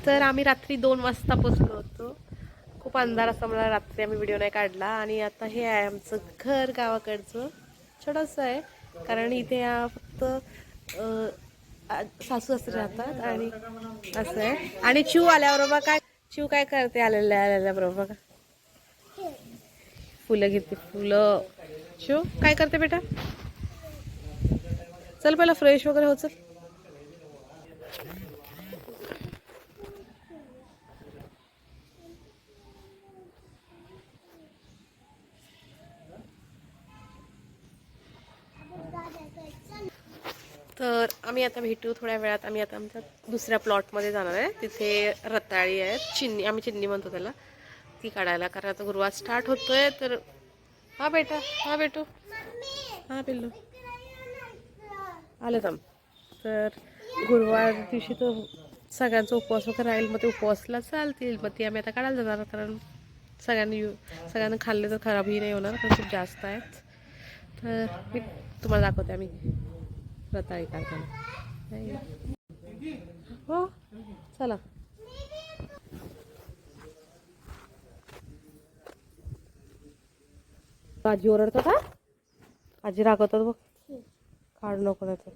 तर आम्ही रात्री 2 वाजता पोचलो होतो. खूप अंधार असल्यामुळे रात्री आम्ही व्हिडिओ नाही काढला. आणि आता हे आहे आमचं घर गावाकडचं, छोटंसं आहे. कारण इथे फक्त सासू सासरे राहतात आणि असं आहे. आणि चिव आल्याबरोबर काय, चिव काय करते आलेल्या बघा, फुलं घेते. फुलं चिव काय करते बेटा? चल पहिला फ्रेश वगैरे हो, चल. तर आम्ही आता भेटू थोड्या वेळात. आम्ही आता आमच्या दुसऱ्या प्लॉटमध्ये जाणार आहे. तिथे रताळी आहेत, चिन्नी, आम्ही चिन्नी म्हणतो त्याला, ती काढायला. कारण आता गुरुवार स्टार्ट होतोय. तर हा बेटा, हा बेटू, हा पिल्लू आले थांब. तर गुरुवार दिवशी तो सगळ्यांचा उपवास वगैरे राहील, मग ते उपवासला चालतील. मग ती आम्ही आता काढायला जाणार. कारण सगळ्यांना खाल्ले तर खराबही नाही होणार, पण खूप जास्त आहेत. तर मी तुम्हाला दाखवते आम्ही रताळी काढताना. हो चला. आजी ओरडतात, हा आजी रागवतात बघ, काढू नको नाही तर.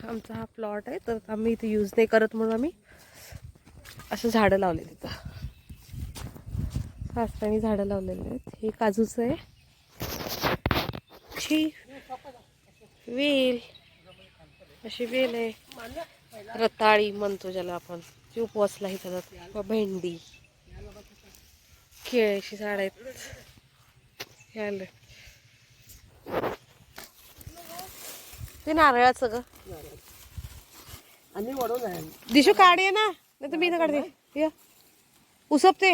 आमचा हा प्लॉट आहे, तर आम्ही इथे यूज नाही करत म्हणून आम्ही असं झाडं लावले तिथं. रास्त्याने झाडं लावलेली आहेत. हे काजूचं आहे, ही वेल, अशी वेल आहे. रताळी म्हणतो ज्याला आपण, जी उपवासलाही जातात. भेंडी, केळीची झाड आहेत. याला ते नारळाचं ग, दिशू काढे ना, नाही तर मी इथं काढते. या उसपते,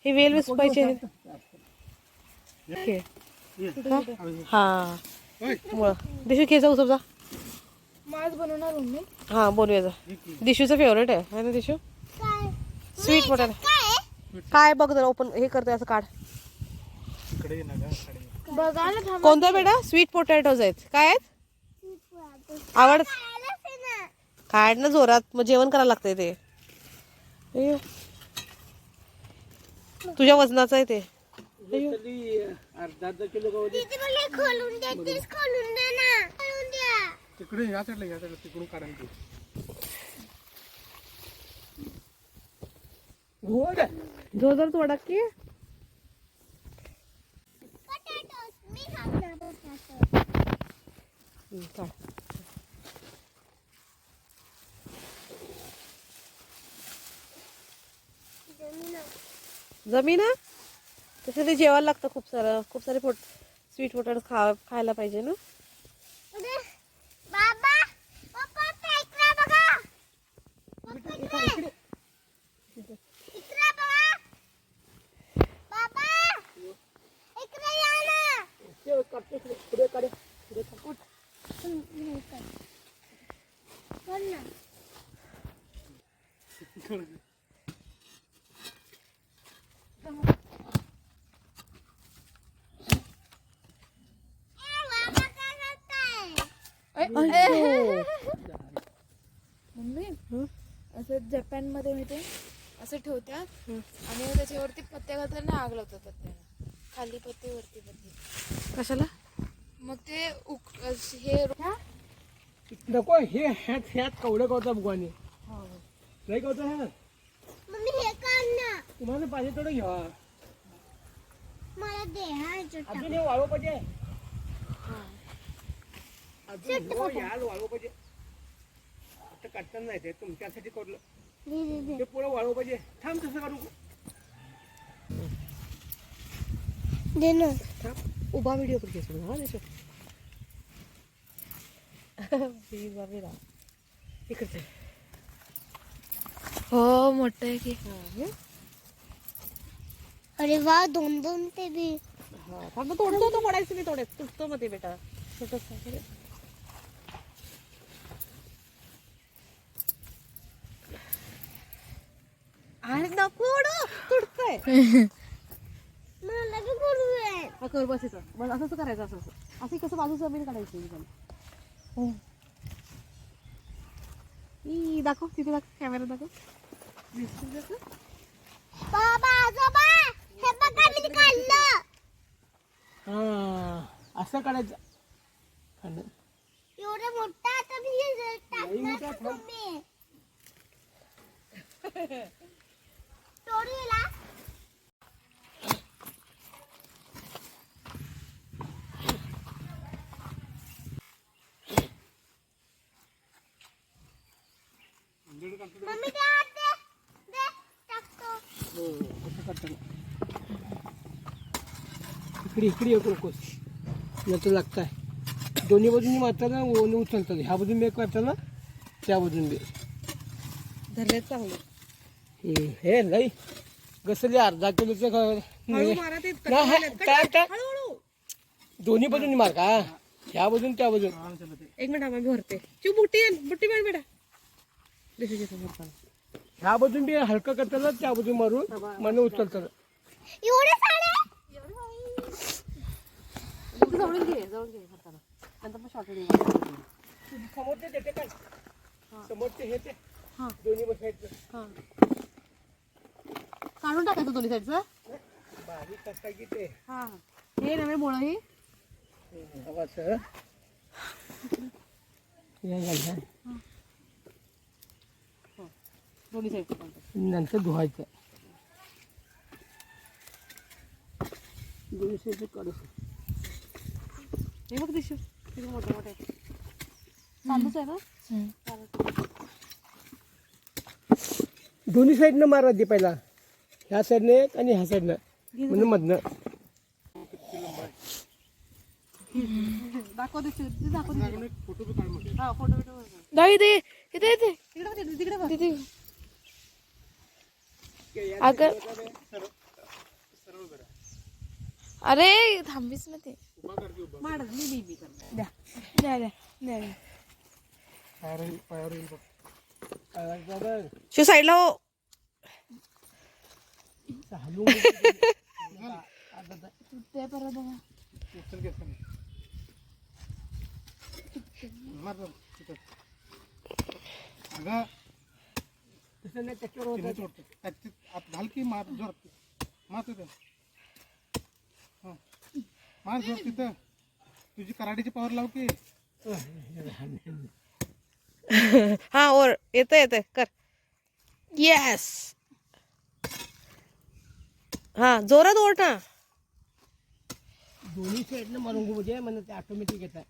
हे वेल विसपायचे. हा मुळ दिशू खेचा उसप जा. बनवणार मम्मी. हा बनवूया. दिशूचं फेवरेट आहे ना दिशू, स्वीट पोटॅटो. काय बघ जरा, ओपन हे करते असं काढ. बघायला कोणता बेटा? स्वीट पोटॅटोज आहेत. काय आहेत? आवड काढ ना जोरात, मग जेवण करायला लागतंय ते. तुझ्या वजनाचं आहे ते. अर्धा किलो तिकडे या साईडला तिकडून काढायला. जो जर तोडा की जमीन तसं ते जेवायला लागतं खूप सारे स्वीट पोटॅटो खायला पाहिजे ना. मम्मी असं जपान मध्ये माहिती असं ठेवतात आणि त्याच्यावरती पत्ते घालतात ना, आग लावतात पत्त्याला, खाली पत्ते वरती पत्ते. कशाला? मग ते हे नको हे ह्यात कवडं कवता भगवानी नाही कवता ह्यात. तुम्हाला पाहिजे तेवढं घ्या. अजून हे वाळू पाहिजे, अजून वाळू पाहिजे. आता काढताना नाही ते तुमच्यासाठी करलं, ते पुढं वाळू पाहिजे. थांब तसं काढू उभा व्हिडिओ पण घेतो हा त्याच्यात. इकडे हो मोठं आहे की. अरे वा, दोन ते बी. हा फक्त तोडतो तो, पडायचं नाही तोडत, तुटतो मग ते बेटा. छोटस कोडो तुटतंय. मला बी करू दे. हा कर बस इथं. बस असंच करायचं असं असं कसं बाजूचं जमीन काढायची. हो ई दाखव तिथे दाखव कॅमेरा दाखव. बाबा आजोबा हे बघा मी काढलं. हा असं काढायचं. एवढं मोठं आता मी हे टाकणार तुम्ही. तोडूला मम्मी दे हात दे. दे टाकतो. हो असं करताना इकडे येऊ नकोस. नंतर लागताय दोन्ही बाजूनी मारताना ओनं उचलतात. ह्या बाजून बी करताना त्या बाजून बी. धरलेत चांगले. हे लई घसरले अर्धा किलोचं हळू मारा ते हळूहळू दोन्ही बाजूनी मार का ह्या बाजून त्या बाजून. एक मिनिट आम्ही भरते. चिव बुट्टी बेड बेटा. दिसू घेतो भरताना. ह्या बाजून बी हलकं करताना त्या बाजून मारून मन उचलतात. एवढे साडे जवळून घे भरताना. नंतर मग शॉर्ट समोरचे देते काय समोरचे हे ते हा. दोन्ही बसायचं. हा काढून टाकायचं दोन्ही साईडचं. बारीक असता की ते हा हे नव्हे मुळं ही. हवाचं दोन्ही साईड नंतर धुवायचं. दोन्ही साईड काढू. हे बघ दिशू किती मोठे मोठे चालूच आहे ना. दोन्ही साईडनं मारा दे पहिला. ह्या साईडने एक आणि ह्या साईडनं म्हणून मधनं. दाखव दिशू दाखव. हा फोटो बिटो दावी दे. इथे इथे तिकडे बघ तिथे. अगं अरे थांबीच ना ते. माड मी करणार. द्या द्या द्या द्या द्या. शिव साईडला हो. ते परत बघा. घाल की मार जोर मार तिथं. मार जोर तिथं. तुझी कराडीची पावर लाव की. हा और येते कर. येस. हा जोरात ओढ ना. दोन्ही साईडनं मारून म्हणजे म्हणजे ते ऑटोमॅटिक येत आहे.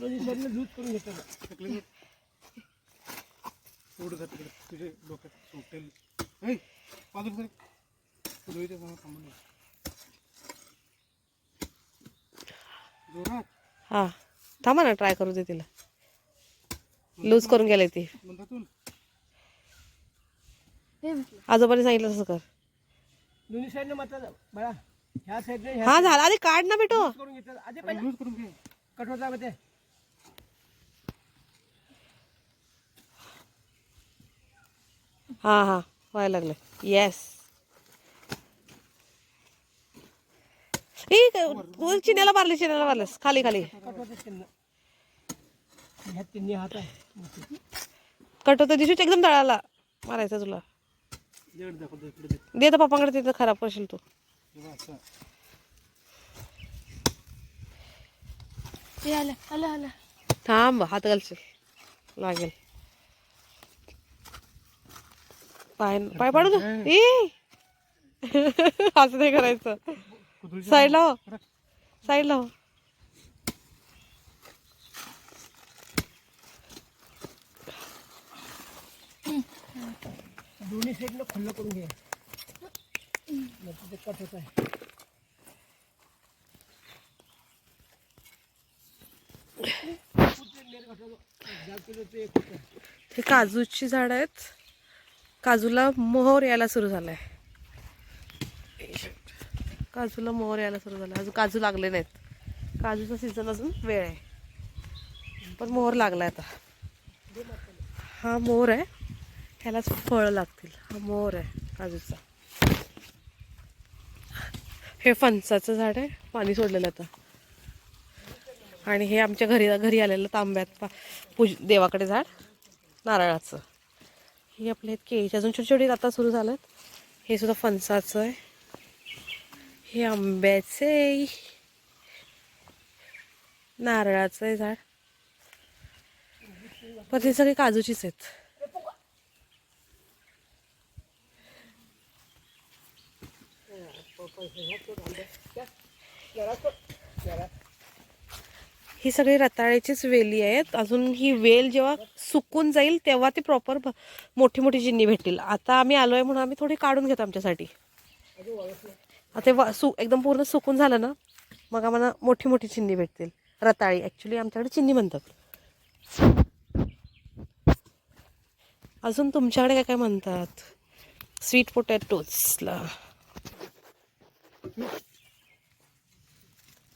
दोन्ही साईडनं लूज करून घेतात. तुझे डोक्यात सुटेल. जोरात हा थांबा ना ट्राय करू दे तिला. लूज करून गेले ती. आजोबाने सांगितलं तसं कर. दोन्ही साईडनं मात्र बळा ह्या साईडने हा झाला आधी काढ ना बेटो. करून घेतात. आधी पहिला लूज करून घे. कठोरता मध्ये हा हा व्हायला लागलं. येस. चिन्याला मारलेस खाली खाली. ह्या तिन्ही हात आहे. कट होतं दिसूच एकदम तळाला मारायचं तुला. दे तर पप्पांकडे. तिथं खराब करशील तू. ते आलं आलं आलं. थांब हात घालशील लागेल. पाय पाडू तू. असं नाही करायचं. साईडला हो. साईडला हो. दोन्ही साईडनं खुल्लं करून घे. ते कट होत आहे. हे काजूची झाड आहेत. काजूला मोहर यायला सुरू झालाय. काजूला मोहर यायला सुरू झाला. अजून काजू लागले नाहीत. काजूचा सीझन अजून वेळ आहे पण मोहर लागलाय आता. हा मोहर आहे. ह्यालाच फळ लागतील. हा मोर आहे काजूचा. हे फणसाचं झाड आहे, पाणी सोडलेलं आता. आणि हे आमच्या घरी आलेलं तांब्यात देवाकडे झाड नारळाचं. हे आपले केळीचे अजून छोटी छोटी आता सुरू झालं. हे सुद्धा फणसाचं आहे. हे आंब्याचे, नारळाचं आहे झाड. पण हे सगळे काजूचीच आहेत. ही सगळी रताळ्याचीच वेली आहेत. अजून ही वेल जेव्हा सुकून जाईल तेव्हा ती प्रॉपर मोठी मोठी चिन्नी भेटतील. आता आम्ही आलोय म्हणून आम्ही थोडी काढून घेतो आमच्यासाठी. आता एकदम पूर्ण सुकून झालं ना मग आम्हाला मोठी मोठी चिन्नी भेटतील. रताळी ॲक्च्युली आमच्याकडे चिन्नी म्हणतात. अजून तुमच्याकडे काय काय म्हणतात? स्वीट पोटॅटोजला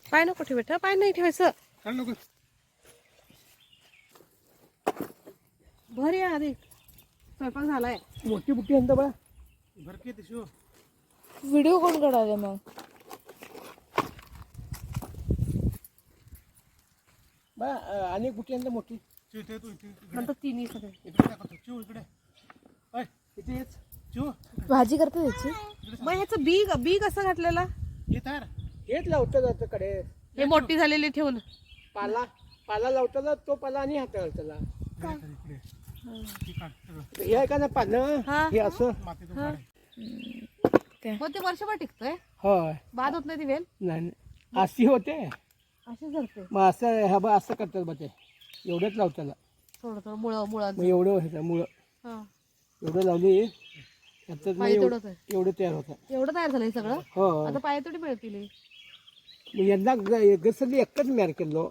पाय नको ठेव बेटा, पाय नाही ठेवायचं. भर या आधी, स्वयंपाक झालाय. मोठी बुट्टी आणता बा भरके तशी. व्हिडिओ कोण काढायला मग? बा आणि बुट्टी आणता मोठी. नंतर तिन्ही सगळे भाजी करता त्याची. मग ह्याचं बी कसं घातलेला? हेच लावतं जातं कडे. हे मोठी झालेली ठेवून पाला लावताना तो पाला आणि हाताला त्याला हे आहे का ना पानं. हे असं मग ते वर्षभर टिकतंय. होय. बाद होत नाही ती वेल. नाही अशी होते असे धरते मग असं हा बा असं करतात बा ते. एवढंच लावताना थोडं थोडं मुळं मग एवढं व्हायचं मुळं. एवढं लावली एवढं तयार होतं. एवढं तयार झालंय सगळं. हो आता पाय तोडी मिळतील. मग यंदा घसरली एकच मॅर केलो.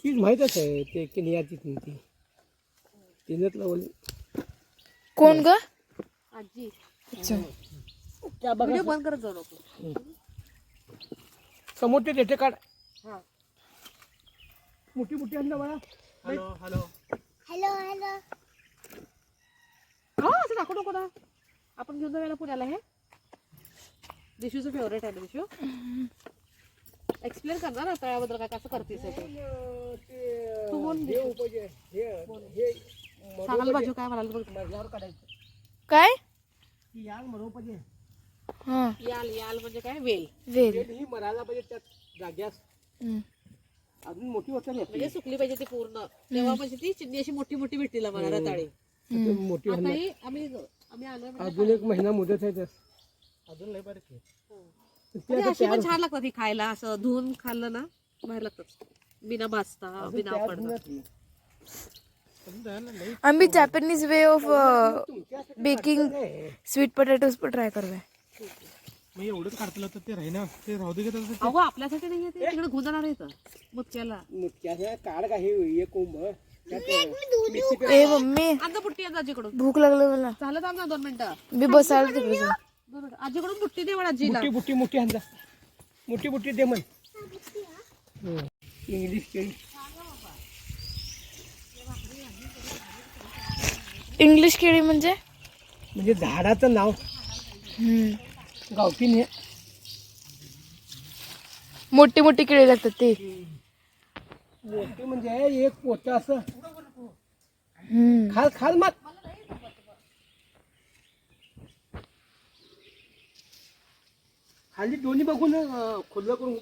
तीच माहीतच आहे ते केली ती तिनंच लावली. कोण ग? आजी. त्या बघा व्हिडिओ बंद करत जाऊ नको. समोर ते रेटे काढ. मोठी मोठी आणलं बाळा. Hello hello. हो असं दाखवू नको ना. आपण घेऊन जाऊया पुण्याला. हे दिशूचं फेवरेट आहे ना. दिशू एक्सप्लेन करणार ना तळ्याबद्दल काय कसं करतेस ते. तू बोल. सांगायला पाहिजे काय म्हणाल बघ. मरल्यावर काढायचं. काय? याल मरो पाहिजे. याल म्हणजे काय? वेल. ही मरायला पाहिजे त्यात जाग्यास. अजून मोठी होत नाही म्हणजे सुकली पाहिजे ती पूर्ण. तेव्हा म्हणजे ती चिन्नी अशी मोठी मोठी भेटतील आम्हाला रताळी. मोठी आता ही आम्ही आलोय म्हणजे अजून एक महिना मुदत आहे. अजून लय बारीक म्हणजे अशी पण छान लागतात ही खायला. असं धुवून खाल्लं ना बाहेर लागतात. बिना भाजता बिना उकडता. आम्ही Japanese way of baking sweet potatoes पण ट्राय करवे. मग एवढंच काढतलं तर ते राही ना. ते राहू दे. अहो आपल्यासाठी नाही आहे ते. तिकडे घेऊन जाणार आहे मुतक्याला. मुतक्याला काढ का हे कोंब. ए मम्मी आता बुट्टी आहे आजीकडून. भूक लागली मला. झालं थांब ना 2 मिनिटं. मी बसायला तिकडे जाऊ. 2 मिनिटं. आजीकडून बुट्टी दे मला. आजीला मोठी आणला. मोठी दे म्हण. इंग्लिश केळी. इंग्लिश केळी म्हणजे झाडाचं नाव. गावठी नाही. मोठी मोठी केळी लागतात ते. मोठी म्हणजे एक पोत असं. खाल मग. खाली दोन्ही बघून खुलं करून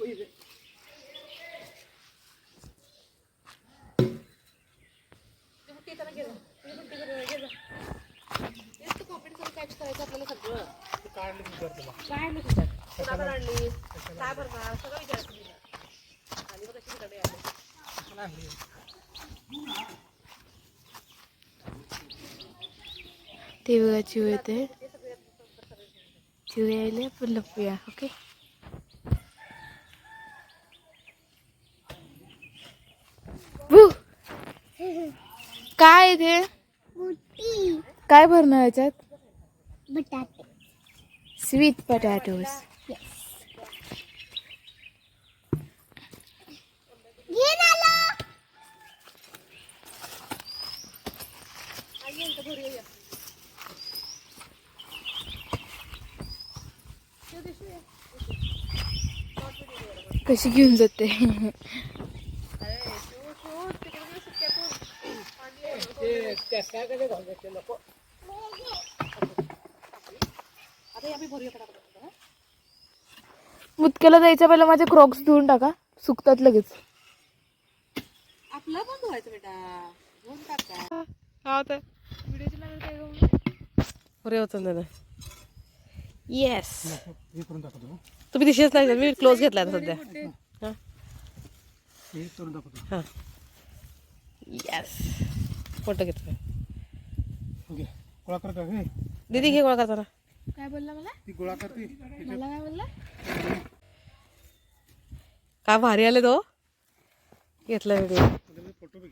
ते बघा चिव येते. चिव यायला आपण लपूया. ओके काय ते काय भरणार याच्यात? बटाटे. Sweet potatoes. कशी घेऊन जाते. ते त्या सॅगमध्ये घालून देते, नको. मुतक्याला जायच्या पहिला माझे क्रॉक्स धुवून टाका, सुकतात लगेच. आपला पण धुवायचं बेटा, धुवून टाका. हा तर बरे होतं ना. येस, हे करून दाखवतो. तुम्ही दिशेच नाही, मी क्लोज घेतला सध्या. हा हे करून दाखवतो. हां येस, फोटो घेतोय. ओके, गोळा कर का हे? दीदी घे गोळा करताना. काय बोलला मला? ती गोळा करते. मला काय बोलला? काय भारी आले तो, घेतला व्हिडिओ. फोटो बघ.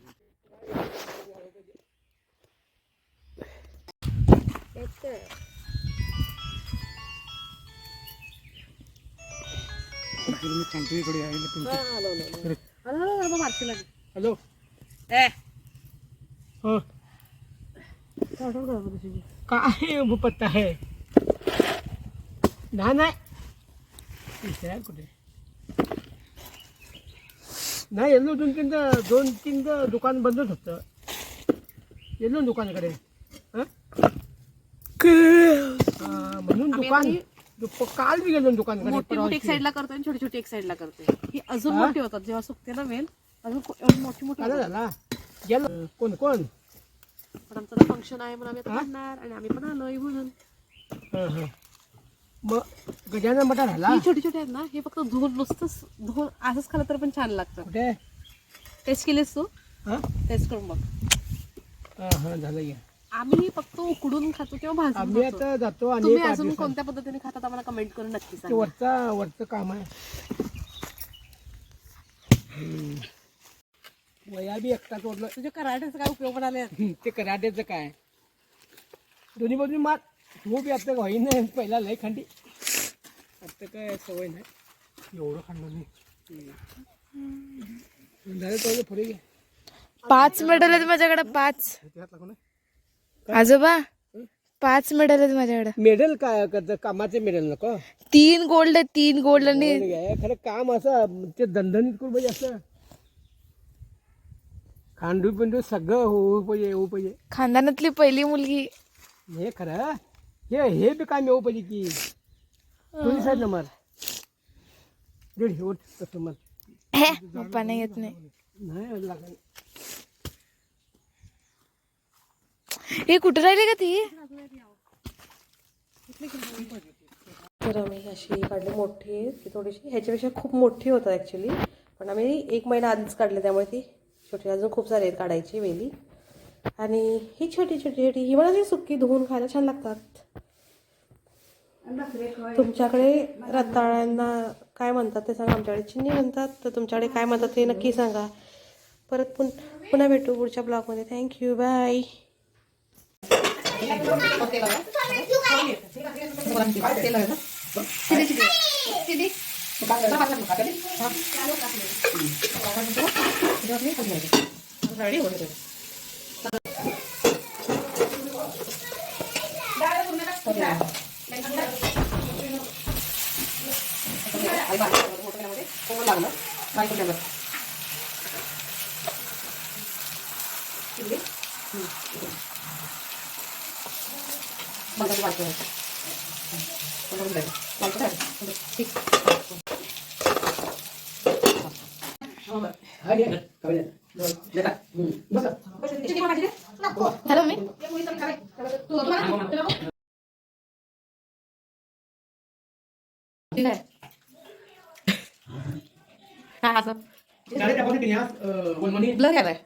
मी सांगतो इकडे हॅलो. काय पत्ता आहे ना? नाही कुठे नाही येलो. दोन तीन दुकान बंदच होतं. येलो दुकानाकडे म्हणून दुकान काल मी गेलो दुकानाकडे. मोठी मोठी एक साईडला करतोय आणि छोटी छोटी एक साईडला करतोय. ही अजून मोठी होतात जेव्हा सुकते ना वेल, अजून एवढी मोठी मोठी काय होतात. झाला गेलो. कोण कोण? पण आमचं फंक्शन आहे म्हणून आम्ही आता करणार आणि आम्ही पण आलोय म्हणून. मग गजानन मटा झाला. ही छोटी छोटी आहेत ना, हे फक्त धुवून नुसतंच धुवून असंच खाल्लं तर पण छान लागतं. कुठे? टेस्ट केलीस तू? हा टेस्ट करून बघ. हा झालं घ्या. आम्ही फक्त उकडून खातो किंवा भाजून आम्ही खातो. आता जातो आणि तुम्ही अजून कोणत्या पद्धतीने खातात आम्हाला कमेंट करून नक्की सांगा. वरचं काम आहे. वया बी एकटा तोडलं. तुझ्या कराट्याचा काय उपयोग म्हणाले? ते कराट्याचं काय दोन्ही बाजून मार. तू बी आता होई नाही पहिला लय खांडी. आता काय सवय नाही एवढं खांडलं नाही. झालं तो पुढे घे. 5 मेडल आहेत माझ्याकडे, 5. आजोबा 5 मेडल आहेत माझ्याकडे. मेडल काय करतं? कामाचे मेडल नको. 3 गोल्ड आहेत, 3 गोल्ड आणि खरं काम असं ते दणदणीत करून पाहिजे. असं खांडू पिंडू सगळं होऊ पाहिजे. खानदानातली पहिली मुलगी. हे खरं हे बी काम येऊ पाहिजे की. दोन्ही साईड नंबर दीड होत तसं मग पप्पा नाही येत नाही. नाही लागेल. हे कुठे राहिली का ती? तर आम्ही अशी काढली मोठी, ती थोडीशी ह्याच्यापेक्षा खूप मोठी होतात ॲक्च्युली, पण आम्ही 1 महिना आधीच काढले त्यामुळे ती छोटी. अजून खूप सारे आहेत काढायची वेली. आणि ही छोटी छोटी छोटी ही मला सुकी धुवून खायला छान लागतात. तुमच्याकडे रताळ्यांना काय म्हणतात ते सांगा. आमच्याकडे चिन्नी म्हणतात, तर तुमच्याकडे काय म्हणतात ते नक्की सांगा. परत पुन्हा भेटू पुढच्या ब्लॉगमध्ये. Thank you, bye. ब्लर केलाय.